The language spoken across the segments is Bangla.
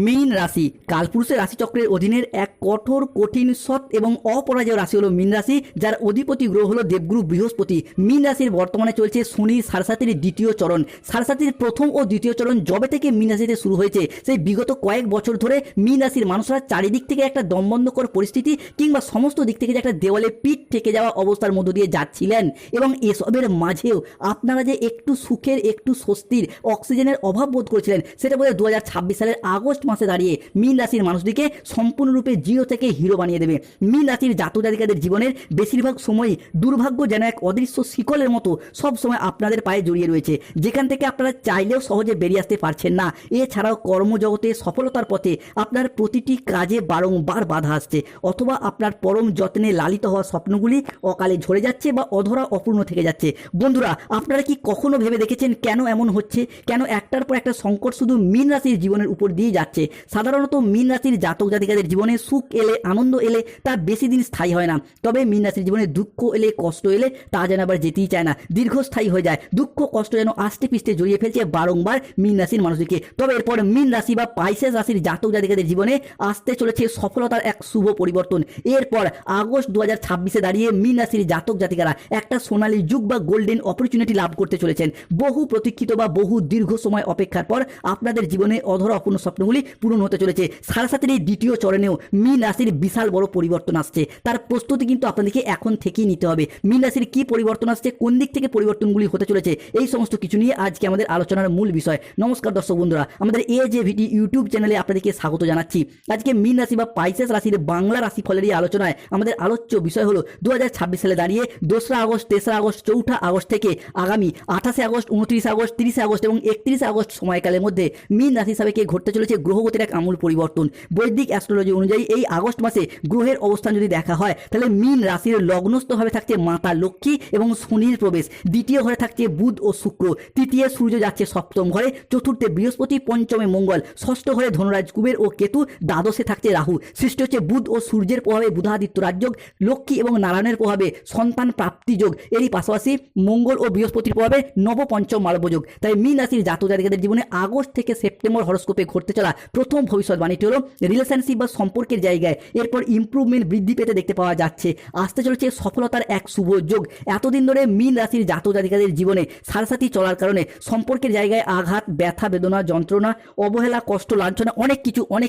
মীন রাশি কালপুরুষের রাশিচক্রের অধীনের এক কঠোর কঠিন সৎ এবং অপরাজেয় রাশি হলো মীন রাশি, যার অধিপতি গ্রহ হলো দেবগুরু বৃহস্পতি। মীন রাশির বর্তমানে চলছে শনির সাড়ে দ্বিতীয় চরণ। সাড়ে প্রথম ও দ্বিতীয় চরণ যবে থেকে মীন রাশিতে শুরু হয়েছে, সেই বিগত কয়েক বছর ধরে মীন রাশির মানুষরা চারিদিক থেকে একটা দমবন্ধকর পরিস্থিতি কিংবা সমস্ত দিক থেকে যে একটা দেওয়ালে পিঠ ঠেকে যাওয়া অবস্থার মধ্য দিয়ে যাচ্ছিলেন। এবং এসবের মাঝেও আপনারা যে একটু সুখের, একটু স্বস্তির, অক্সিজেনের অভাব বোধ করেছিলেন, সেটা বোধহয় 2026 সালের আগস্ট মাসে দাঁড়িয়ে মীন রাশির মানুষটিকে সম্পূর্ণরূপে জিরো থেকে হিরো বানিয়ে দেবে। মীন রাশির জাতক জাতিকাদের জীবনের বেশিরভাগ সময়ই দুর্ভাগ্য যেন এক অদৃশ্য শিকলের মতো সব সময় আপনাদের পায়ে জড়িয়ে রয়েছে, যেখান থেকে আপনারা চাইলেও সহজে বেরিয়ে আসতে পারছেন না। এছাড়াও কর্মজগতে সফলতার পথে আপনার প্রতিটি কাজে বারংবার বাধা আসছে, অথবা আপনার পরম যত্নে লালিত হওয়া স্বপ্নগুলি অকালে ঝরে যাচ্ছে বা অধরা অপূর্ণ থেকে যাচ্ছে। বন্ধুরা, আপনারা কি কখনো ভেবে দেখেছেন কেন এমন হচ্ছে? কেন একটার পর একটা সংকট শুধু মীন রাশির জীবনের উপর দিয়ে যাচ্ছে? সাধারণত মীন রাশির জাতক জাতিকাদের জীবনে সুখ এলে, আনন্দ এলে তা বেশি দিন স্থায়ী হয় না। তবে মীন রাশির জীবনে দুঃখ এলে, কষ্ট এলে তা যেন আবার যেতেই চায় না, দীর্ঘস্থায়ী হয়ে যায়। দুঃখ কষ্ট যেন আষ্টে পিষ্টে জড়িয়ে ফেলছে বারংবার মীন রাশির মানুষদেরকে। তবে এরপর মীন রাশি বা পাইসেস রাশির জাতক জাতিকাদের জীবনে আসতে চলেছে সফলতার এক শুভ পরিবর্তন। এরপর আগস্ট 2026-এ দাঁড়িয়ে মীন রাশির জাতক জাতিকারা একটা সোনালী যুগ বা গোল্ডেন অপরচুনিটি লাভ করতে চলেছেন। বহু প্রতীক্ষিত বা বহু দীর্ঘ সময় অপেক্ষার পর আপনাদের জীবনে অধরা অপূর্ণ স্বপ্নগুলি পূরণ হতে চলেছে। সাড়ে এই দ্বিতীয় চরণেও মীন রাশির বিশাল বড় পরিবর্তন আসছে, তার প্রস্তুতি কিন্তু আপনাদেরকে এখন থেকেই নিতে হবে। মীন রাশির কি পরিবর্তন আসছে, কোন দিক থেকে পরিবর্তনগুলি হতে চলেছে, এই সমস্ত কিছু নিয়ে আজকে আমাদের আলোচনার মূল বিষয়। নমস্কার দর্শক বন্ধুরা, আমাদের AJVT ইউটিউব চ্যানেলে আপনাদেরকে স্বাগত জানাচ্ছি। আজকে মীন রাশি বা পাইসেস রাশির বাংলা রাশিফলের এই আলোচনায় আমাদের আলোচ্য বিষয় হলো 2026 সালে দাঁড়িয়ে 2রা আগস্ট, 3রা আগস্ট, 4ঠা আগস্ট থেকে আগামী 28শে আগস্ট, 29শে আগস্ট, 30শে আগস্ট এবং 31শে আগস্ট সময়কালের মধ্যে মীন রাশি হিসাবে ঘটতে চলেছে গ্রহগতির এক আমূল পরিবর্তন। বৈদিক অ্যাস্ট্রোলজি অনুযায়ী এই আগস্ট মাসে গ্রহের অবস্থান যদি দেখা হয়, তাহলে মীন রাশির লগ্নস্থভাবে থাকছে মাতা লক্ষ্মী এবং শনির প্রবেশ, দ্বিতীয় ঘরে থাকছে বুধ ও শুক্র, তৃতীয় সূর্য যাচ্ছে সপ্তম ঘরে, চতুর্থে বৃহস্পতি, পঞ্চমে মঙ্গল, ষষ্ঠ ঘরে ধনুরাজ কুবের ও কেতু, দ্বাদশে থাকছে রাহু। সৃষ্টি হচ্ছে বুধ ও সূর্যের প্রভাবে বুধাদিত্য রাজযোগ, লক্ষ্মী এবং নারায়ণের প্রভাবে সন্তান প্রাপ্তি যোগ, এরই পাশাপাশি মঙ্গল ও বৃহস্পতির প্রভাবে নবপঞ্চম মালব্য যোগ। তাই মীন রাশির জাতক জাতিকাদের জীবনে আগস্ট থেকে সেপ্টেম্বর হরস্কোপে ঘটতে চলা প্রথম ভবিষ্যৎবাণীটি হলো রিলেশনশিপ বা সম্পর্কের জায়গায় এরপর ইমপ্রুভমেন্ট বৃদ্ধি পেতে দেখতে পাওয়া যাচ্ছে। আসতে চলেছে সফলতার এক শুভ যোগ। এতদিন ধরে মীন রাশির জাতক জাতিকাদের জীবনে সাড়ে চলার কারণে সম্পর্কের জায়গায় আঘাত, ব্যথা, বেদনা, যন্ত্রণা, অবহেলা, কষ্ট, লাঞ্ছনা অনেক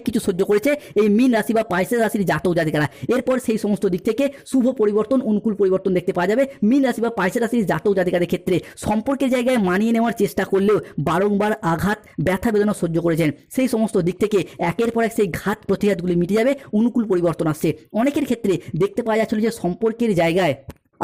কিছু সহ্য করেছে এই মীন রাশি বা পাইসেস রাশির জাতক জাতিকারা। এরপর সেই সমস্ত দিক থেকে শুভ পরিবর্তন, অনুকূল পরিবর্তন দেখতে পাওয়া যাবে মীন রাশি বা পাইসেস রাশির জাতক জাতিকাদের ক্ষেত্রে। সম্পর্কের জায়গায় মানিয়ে নেওয়ার চেষ্টা করলেও বারংবার আঘাত, ব্যথা, বেদনা সহ্য করেছেন। সেই সমস্ত দিক থেকে একের পর এক সেই ঘাত প্রতিঘাতগুলি মিটে যাবে, অনুকূল পরিবর্তন আসছে। অনেকের ক্ষেত্রে দেখতে পাওয়া যাচ্ছিল যে সম্পর্কের জায়গায়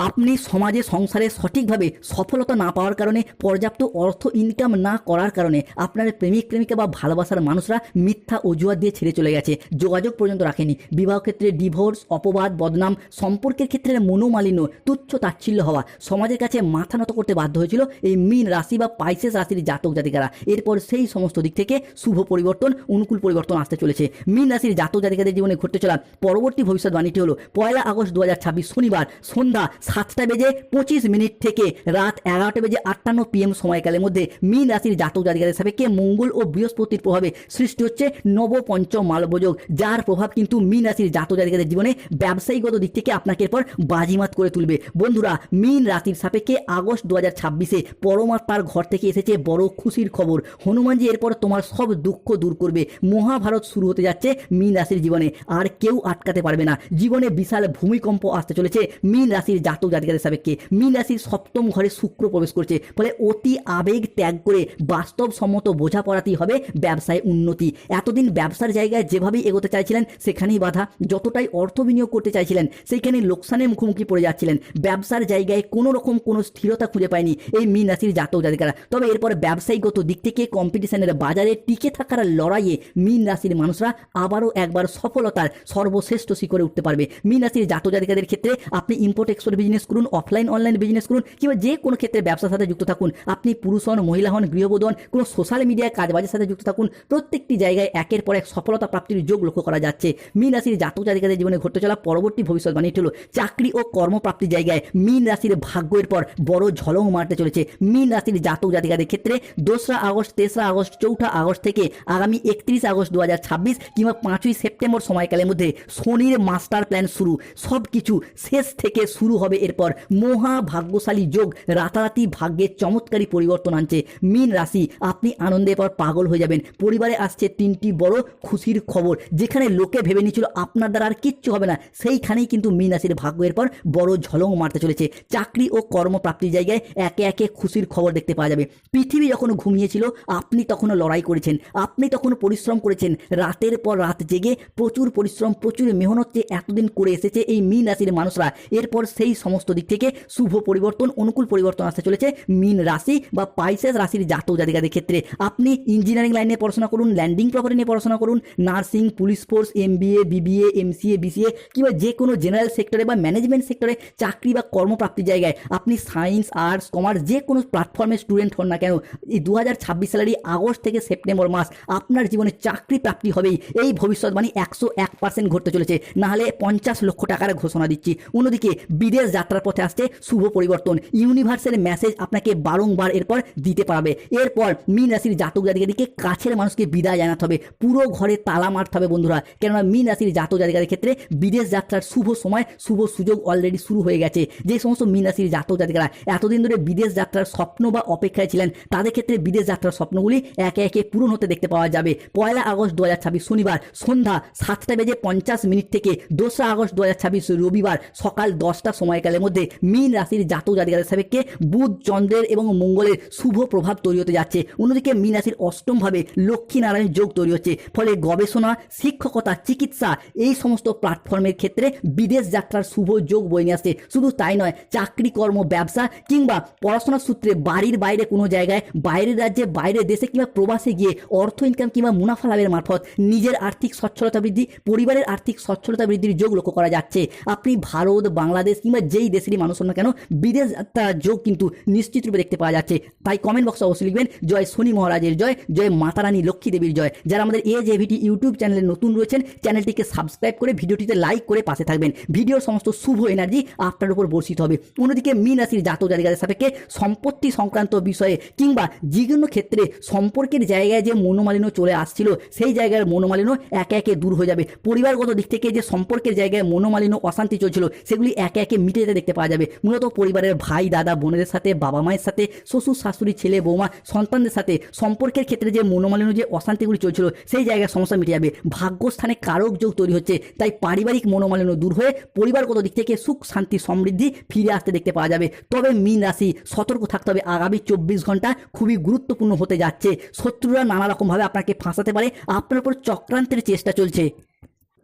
আপনি সমাজে সংসারে সঠিকভাবে সফলতা না পাওয়ার কারণে, পর্যাপ্ত অর্থ ইনকাম না করার কারণে আপনার প্রেমিক প্রেমিকা বা ভালোবাসার মানুষরা মিথ্যা অজুহাত দিয়ে ছেড়ে চলে গেছে, যোগাযোগ পর্যন্ত রাখেনি। বিবাহ ক্ষেত্রে ডিভোর্স, অপবাদ, বদনাম, সম্পর্কের ক্ষেত্রে মনোমালিন্য, তুচ্ছ তাচ্ছিল্য হওয়া, সমাজের কাছে মাথা নত করতে বাধ্য হয়েছিল এই মীন রাশি বা পাইসেস রাশির জাতক জাতিকারা। এরপর সেই সমস্ত দিক থেকে শুভ পরিবর্তন, অনুকূল পরিবর্তন আসতে চলেছে। মীন রাশির জাতক জাতিকাদের জীবনে ঘটতে চলা পরবর্তী ভবিষ্যৎবাণীটি হলো 1 আগস্ট 2026 শনিবার সন্ধ্যা 7:25 থেকে রাত 11:58 PM সময়কালের মধ্যে মীন রাশির জাতক জাতিকাদের সাপেক্ষে মঙ্গল ও বৃহস্পতির প্রভাবে সৃষ্টি হচ্ছে নবপঞ্চম মালব্য যোগ, যার প্রভাব কিন্তু মীন রাশির জাতক জাতিকাদের জীবনে ব্যবসায়িকগত দিক থেকে আপনাকে এরপর বাজিমাত করে তুলবে। বন্ধুরা, মীন রাশির সাপেক্ষে আগস্ট 2026-এ পরমাত্মার ঘর থেকে এসেছে বড় খুশির খবর। হনুমানজি এরপর তোমার সব দুঃখ দূর করবে। মহাভারত শুরু হতে যাচ্ছে মীন রাশির জীবনে, আর কেউ আটকাতে পারবে না। জীবনে বিশাল ভূমিকম্প আসতে চলেছে মীন রাশির জাতক জাতিকাদের সাপেক্ষে। মীন রাশির সপ্তম ঘরে শুক্র প্রবেশ করছে, ফলে অতি আবেগ ত্যাগ করে বাস্তবসম্মত বোঝাপড়াতেই হবে ব্যবসায় উন্নতি। এতদিন ব্যবসার জায়গায় যেভাবেই এগোতে চাইছিলেন সেখানেই বাধা, যতটাই অর্থ বিনিয়োগ করতে চাইছিলেন সেইখানে লোকসানের মুখোমুখি পড়ে যাচ্ছিলেন। ব্যবসার জায়গায় কোনো রকম কোনো স্থিরতা খুঁজে পায়নি এই মীন রাশির জাতক জাতিকারা। তবে এরপর ব্যবসায়িকগত দিক থেকে কম্পিটিশনের বাজারে টিকে থাকার লড়াইয়ে মীন রাশির মানুষরা আবারও একবার সফলতার সর্বশ্রেষ্ঠ শিখরে উঠতে পারবে। মীন রাশির জাতক জাতিকাদের ক্ষেত্রে আপনি ইম্পোর্ট এক্সপোর্ট বিজনেস করুন, অফলাইন অনলাইন বিজনেস করুন, কিংবা যে কোনো ক্ষেত্রে ব্যবসার সাথে যুক্ত থাকুন, আপনি পুরুষ হন, মহিলা হন, গৃহবধূ হন, কোনো সোশ্যাল মিডিয়ায় কাজবাজের সাথে যুক্ত থাকুন, প্রত্যেকটি জায়গায় একের পর এক সফলতা প্রাপ্তির যোগ লক্ষ্য করা যাচ্ছে। মীন রাশির জাতক জাতিকাদের জীবনে ঘটতে চলা পরবর্তী ভবিষ্যৎবাণীটি হলো চাকরি ও কর্মপ্রাপ্তির জায়গায় মীন রাশির ভাগ্যের পর বড় ঝলক মারতে চলেছে। মীন রাশির জাতক জাতিকাদের ক্ষেত্রে 2রা আগস্ট, 3রা আগস্ট, 4ঠা আগস্ট থেকে আগামী 31 আগস্ট 2026 কিংবা 5ই সেপ্টেম্বর সময়কালের মধ্যে শনির মাস্টার প্ল্যান শুরু। সব কিছু শেষ থেকে শুরু হবে এরপর। মহা ভাগ্যশালী যোগ রাতারাতি ভাগ্যের চমৎকারী পরিবর্তন আনছে। মীন রাশি, আপনি আনন্দের পর পাগল হয়ে যাবেন। পরিবারে আসছে 3টি বড় খুশির খবর। যেখানে লোকে ভেবে নিয়েছিল আপনার দ্বারা আর কিচ্ছু হবে না, সেইখানেই কিন্তু মীন রাশির ভাগ্যের পর বড় ঝলক মারতে চলেছে। চাকরি ও কর্মপ্রাপ্তির জায়গায় একে একে খুশির খবর দেখতে পাওয়া যাবে। পৃথিবী যখন ঘুমিয়েছিল আপনি তখনও লড়াই করেছেন, আপনি তখনও পরিশ্রম করেছেন, রাতের পর রাত জেগে প্রচুর পরিশ্রম, প্রচুর মেহনত যে এতদিন করে এসেছে এই মীন রাশির মানুষরা। এরপর সেই সমস্ত দিক থেকে শুভ পরিবর্তন, অনুকূল পরিবর্তন আসতে চলেছে মীন রাশি বা পাইসেস রাশির জাতক জাতিকাদের ক্ষেত্রে। আপনি ইঞ্জিনিয়ারিং লাইনে পড়াশোনা করুন, ল্যান্ডিং প্রপার্টি নিয়ে পড়াশোনা করুন, nursing, police force, MBA, BBA, MCA, BCA কিংবা যে কোনো জেনারেল সেক্টরে বা ম্যানেজমেন্ট সেক্টরে চাকরি বা কর্মপ্রাপ্তির জায়গায় আপনি সায়েন্স, আর্টস, কমার্স যে কোনো প্ল্যাটফর্মের স্টুডেন্ট হন না কেন, এই 2026 সালেরই আগস্ট থেকে সেপ্টেম্বর মাস আপনার জীবনে চাকরি প্রাপ্তি হবেই। এই ভবিষ্যৎবাণী 101% ঘটতে চলেছে, নাহলে 50 লক্ষ টাকার ঘোষণা দিচ্ছি। অন্যদিকে বিদেশ যাত্রার পথে আসছে শুভ পরিবর্তন। ইউনিভার্সের মেসেজ আপনাকে বারংবার এরপর দিতে পারবে। এরপর মীন রাশির জাতক জাতিকাদেরকে কাছের মানুষকে বিদায় জানাতে হবে, পুরো ঘরে তালা মারতে হবে বন্ধুরা। কেননা মীন রাশির জাতক জাতিকাদের ক্ষেত্রে বিদেশ যাত্রার শুভ সময়, শুভ সুযোগ অলরেডি শুরু হয়ে গেছে। যে সমস্ত মীন রাশির জাতক জাতিকারা এতদিন ধরে বিদেশ যাত্রার স্বপ্ন বা অপেক্ষায় ছিলেন, তাদের ক্ষেত্রে বিদেশ যাত্রার স্বপ্নগুলি একে একে পূরণ হতে দেখতে পাওয়া যাবে। 1 আগস্ট 2026 শনিবার সন্ধ্যা 7:50 থেকে 2রা আগস্ট 2026 রবিবার সকাল 10টা সময়কালের মধ্যে মীন রাশির জাতক জাতিকাদের সাপেক্ষে বুধ, চন্দ্রের এবং মঙ্গলের শুভ প্রভাব তৈরি হতে যাচ্ছে। অন্যদিকে মীন রাশির অষ্টমভাবে লক্ষ্মী নারায়ণ যোগ তৈরি হচ্ছে। ফলে গবেষণা, শিক্ষকতা, চিকিৎসা এই সমস্ত প্ল্যাটফর্মের ক্ষেত্রে বিদেশ যাত্রার শুভ যোগ বয়ে নিয়ে আসছে। শুধু তাই নয়, চাকরি, কর্ম, ব্যবসা কিংবা পড়াশোনার সূত্রে বাড়ির বাইরে কোনো জায়গায়, বাইরের রাজ্যে, বাইরের দেশে কিংবা প্রবাসে গিয়ে অর্থ ইনকাম কিংবা মুনাফা লাভের মারফত নিজের আর্থিক সচ্ছলতা বৃদ্ধি, পরিবারের আর্থিক সচ্ছলতা বৃদ্ধির যোগ লক্ষ্য করা যাচ্ছে। আপনি ভারত, বাংলাদেশ কিংবা যেই দেশেরই মানুষ হন না কেন, বিদেশ যাত্রার যোগ কিন্তু নিশ্চিত রূপে দেখতে পাওয়া যাচ্ছে। তাই কমেন্ট বক্সে অবশ্যই লিখবেন জয় শনি মহারাজের জয়, জয় মাতা রানী লক্ষ্মী দেবীর জয়। যারা আমাদের AJVT ইউটিউব চ্যানেলে নতুন রয়েছেন, চ্যানেলটিকে সাবস্ক্রাইব করে ভিডিওটিতে লাইক করে পাশে থাকবেন। ভিডিওর সমস্ত শুভ এনার্জি আপনার উপর বর্ষিত হবে। অন্যদিকে মীন রাশির জাতক জাতিকাদের সাপেক্ষে সম্পত্তি সংক্রান্ত বিষয়ে কিংবা যে কোনো ক্ষেত্রে সম্পর্কের জায়গায় যে মনোমালিন্য চলে আসছিল, সেই জায়গার মনোমালিন্য একে একে দূর হয়ে যাবে। পরিবারগত দিক থেকে যে সম্পর্কের জায়গায় মনোমালিন্য, অশান্তি চলছিল, সেগুলি একে একে মিটে যেতে দেখতে পাওয়া যাবে। মূলত পরিবারের ভাই, দাদা, বোনেদের সাথে, বাবা মায়ের সাথে, শ্বশুর শাশুড়ি, ছেলে বৌমা, সন্তানদের সাথে সম্পর্কের ক্ষেত্রে যে মনোমালিন্য, যে অশান্তিগুলি চলছিল, সেই জায়গায় সমস্যা মিটে যাবে। ভাগ্যস্থানে কারক যোগ তৈরি হচ্ছে, তাই পারিবারিক মনোমালিন্য দূর হয়ে পরিবারগত দিক থেকে সুখ, শান্তি, সমৃদ্ধি ফিরে আসতে দেখতে পাওয়া যাবে। তবে মীন রাশি সতর্ক থাকতে হবে, আগামী 24 ঘন্টা খুবই গুরুত্বপূর্ণ হতে যাচ্ছে। শত্রুরা নানা রকমভাবে আপনাকে ফাঁসাতে পারে, আপনার উপর চক্রান্তের চেষ্টা চলছে।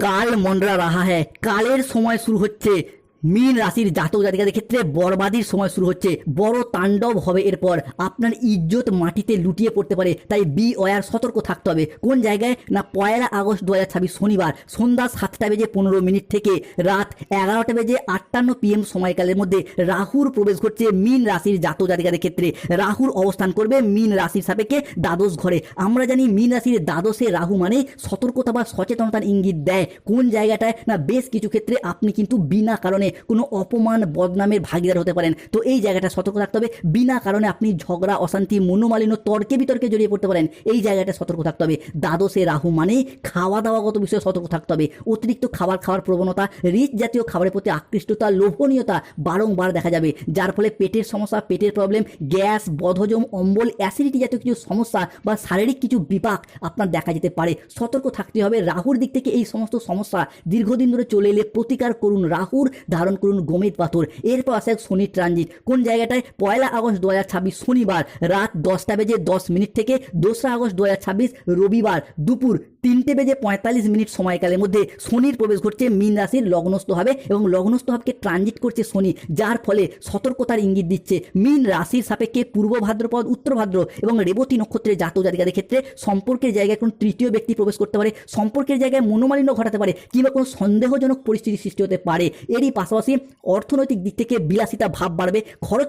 কাল মন্ডরা রাহা হ্যায়, কালের সময় শুরু হচ্ছে। মীন রাশির জাতক জাতিকাদের ক্ষেত্রে বরবাদির সময় শুরু হচ্ছে, বড় তাণ্ডব হবে। এরপর আপনার ইজ্জত মাটিতে লুটিয়ে পড়তে পারে, তাই বি ওয়ার, সতর্ক থাকতে হবে। কোন জায়গায় না 1 আগস্ট 2026 শনিবার সন্ধ্যা 7:15 থেকে রাত 11:58 PM সময়কালের মধ্যে রাহুর প্রবেশ ঘটছে মীন রাশির জাতক জাতিকাদের ক্ষেত্রে। রাহুর অবস্থান করবে মীন রাশির সাপেক্ষে দ্বাদশ ঘরে। আমরা জানি মীন রাশির দ্বাদশে রাহু মানে সতর্কতা বা সচেতনতার ইঙ্গিত দেয়। কোন জায়গাটায় না বেশ কিছু ক্ষেত্রে আপনি কিন্তু বিনা কারণে কোনো অপমান, বদনামের ভাগিদার হতে পারেন। তো এই জায়গাটা সতর্ক থাকতে হবে। বিনা কারণে আপনি ঝগড়া, অশান্তি, মনোমালিন্য, তর্কে বিতর্কে জড়িয়ে পড়তে পারেন। এই জায়গাটা সতর্ক থাকতে হবে। দ্বাদশে রাহু মানে খাওয়া দাওয়াগত বিষয়ে সতর্ক থাকতে হবে। অতিরিক্ত খাবার খাওয়ার প্রবণতা, রিচ জাতীয় খাবারের প্রতি আকৃষ্টতা, লোভনীয়তা বারংবার দেখা যাবে, যার ফলে পেটের সমস্যা, পেটের প্রবলেম, গ্যাস, বদহজম, অম্বল, অ্যাসিডিটি জাতীয় কিছু সমস্যা বা শারীরিক কিছু বিপাক আপনার দেখা যেতে পারে। সতর্ক থাকতে হবে। রাহুর দিক থেকে এই সমস্ত সমস্যা দীর্ঘদিন ধরে চলে এলে প্রতিকার করুন। রাহুর ধারণ করুন গোমেদ পাথর। এরপর আসে শনির ট্রানজিট। কোন জায়গাটায় 1 আগস্ট 2026 শনিবার রাত 10:10 থেকে 2রা আগস্ট 2026 রবিবার দুপুর 3:45 সময়কালের মধ্যে শনির প্রবেশ ঘটছে মীন রাশির লগ্নস্থ হবে এবং লগ্নস্থ ভাবকে ট্রানজিট করছে শনি, যার ফলে সতর্কতার ইঙ্গিত দিচ্ছে। মীন রাশির সাপেক্ষে পূর্ব ভাদ্রপদ, উত্তর ভাদ্র এবং রেবতী নক্ষত্রের জাতক জাতিকাদের ক্ষেত্রে সম্পর্কের জায়গায় কোন তৃতীয় ব্যক্তি প্রবেশ করতে পারে, সম্পর্কের জায়গায় মনোমালিন্য ঘটাতে পারে কিংবা কোনো সন্দেহজনক পরিস্থিতি সৃষ্টি হতে পারে। এরই পাশাপাশি অর্থনৈতিক দিক থেকে বিলাসিতা ভাব বাড়বে,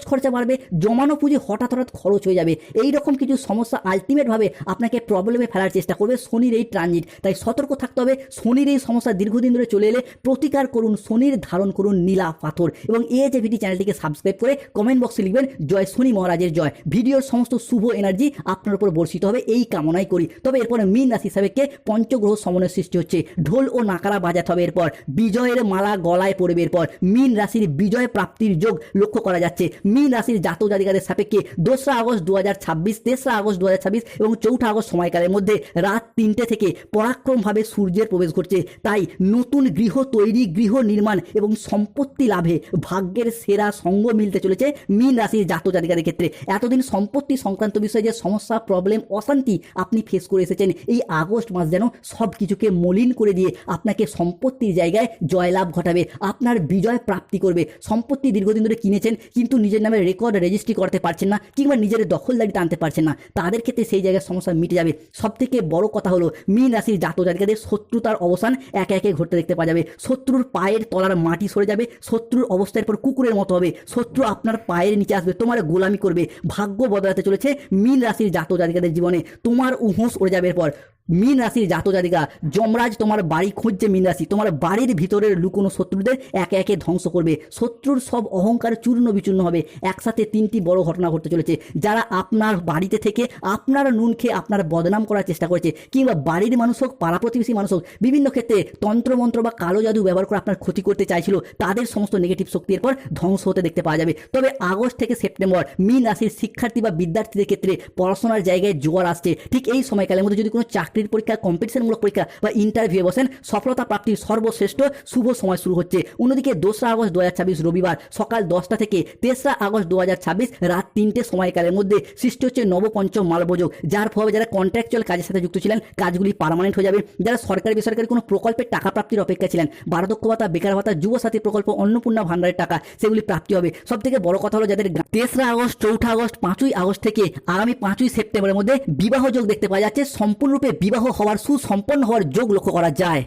খরচা বাড়বে, জমানো পুঁজি হঠাৎ খরচ হয়ে যাবে। এই রকম কিছু সমস্যা আলটিমেটভাবে আপনাকে প্রবলেমে ফেলার চেষ্টা করবে শনির এই ট্রানজিট। তাই সতর্ক থাকতে হবে। শনির এই সমস্যা দীর্ঘদিন ধরে চলে এলে প্রতিকার করুন, শনির ধারণ করুন নীলা পাথর। এবং AHVT চ্যানেলটিকে সাবস্ক্রাইব করে কমেন্ট বক্সে লিখবেন জয় শনি মহারাজের জয়। ভিডিওর সমস্ত শুভ এনার্জি আপনার উপর বর্ষিত হবে এই কামনাই করি। তবে এরপরে মীন রাশি হিসাবে পঞ্চগ্রহ সমন্বয়ের সৃষ্টি হচ্ছে। ঢোল ও নাকারা বাজাতে হবে। এরপর বিজয়ের মালা গলায় পড়বে। এরপর মীন রাশির বিজয় প্রাপ্তির যোগ লক্ষ্য করা যাচ্ছে। মীন রাশির জাতক জাতিকাদের সাপেক্ষে 2রা আগস্ট 2026, 3রা আগস্ট 2026 এবং 4ঠা আগস্ট সময়কালের মধ্যে রাত 3টে থেকে পরাক্রমভাবে সূর্যের প্রবেশ ঘটছে। তাই নতুন গৃহ তৈরি, গৃহ নির্মাণ এবং সম্পত্তি লাভে ভাগ্যের সেরা সঙ্গ মিলতে চলেছে মীন রাশির জাতক জাতিকাদের ক্ষেত্রে। এতদিন সম্পত্তি সংক্রান্ত বিষয়ে যে সমস্যা, প্রবলেম, অশান্তি আপনি ফেস করে এসেছেন, এই আগস্ট মাস যেন সব কিছুকে মলিন করে দিয়ে আপনাকে সম্পত্তির জায়গায় জয়লাভ ঘটাবে, আপনার বিজয় প্রাপ্তি করবে। সম্পত্তি দীর্ঘদিন ধরে কিনেছেন কিন্তু নিজের নামে রেকর্ড রেজিস্ট্রি করতে পারছেন না, কিংবা নিজের দখলদারিতে আনতে পারছেন না, তাদের ক্ষেত্রে সেই জায়গায় সমস্যা মিটে যাবে। সবথেকে বড় কথা হলো মীন রাশির জাতক জাতিকাদের শত্রুতার অবসান একে একে ঘটতে দেখতে পাওয়া যাবে। শত্রুর পায়ের তলার মাটি সরে যাবে, শত্রুর অবস্থার পর কুকুরের মতো হবে, শত্রু আপনার পায়ের নিচে আসবে, তোমার গোলামি করবে। ভাগ্য বদলাতে চলেছে মীন রাশির জাতক জাতিকাদের জীবনে। তোমার উহুঁশ উড়ে যাবে। এরপর মীন রাশির জাতক জাতিকা, যমরাজ তোমার বাড়ি খুঁজছে মীন রাশি। তোমার বাড়ির ভিতরের লুকোনো শত্রুদের একে একে ধ্বংস করবে। শত্রুর সব অহংকার চূর্ণ বিচূর্ণ হবে। একসাথে 3টি বড় ঘটনা ঘটতে চলেছে। যারা আপনার বাড়িতে থেকে আপনার নুন খেয়ে আপনার বদনাম করার চেষ্টা করেছে, কিংবা বাড়ির মানুষ হোক, পাড়া প্রতিবেশী মানুষ হোক, বিভিন্ন ক্ষেত্রে তন্ত্রমন্ত্র বা কালো জাদু ব্যবহার করে আপনার ক্ষতি করতে চাইছিল, তাদের সমস্ত নেগেটিভ শক্তির পর ধ্বংস হতে দেখতে পাওয়া যাবে। তবে আগস্ট থেকে সেপ্টেম্বর মীন রাশির শিক্ষার্থী বা বিদ্যার্থীদের ক্ষেত্রে পড়াশোনার জায়গায় জোয়ার আসছে। ঠিক এই সময়কালের মধ্যে যদি কোনো চাকরির পরীক্ষা, কম্পিটিশনমূলক পরীক্ষা বা ইন্টারভিউ বসেন, সফলতা প্রাপ্তির সর্বশ্রেষ্ঠ শুভ সময় শুরু হচ্ছে। অন্যদিকে 2রা আগস্ট 2026 রবিবার সকাল 10টা থেকে 3রা আগস্ট 2026 রাত 3টে সময়কালের মধ্যে সৃষ্টি হচ্ছে নবপঞ্চম মালবযোগ, যার ফলে যারা কন্ট্রাকচুয়াল কাজের সাথে যুক্ত ছিলেন কাজগুলি পার্মানেন্ট হয়ে যাবে। যারা সরকারি বেসরকারি কোনো প্রকল্পের টাকা প্রাপ্তির অপেক্ষা ছিলেন, বার্ধক্য ভাতা, বেকার ভাতা, যুবসাথী প্রকল্প, অন্নপূর্ণা ভান্ডারের টাকা, সেগুলি প্রাপ্তি হবে। সব থেকে বড় কথা হলো যাদের 3রা আগস্ট, 4ঠা আগস্ট, 5ই আগস্ট থেকে আগামী 5ই সেপ্টেম্বরের মধ্যে বিবাহ যোগ দেখতে পাওয়া যাচ্ছে। সম্পূর্ণরূপে বিবাহ হওয়ার, সুসম্পন্ন হওয়ার যোগ লক্ষ্য করা যায়।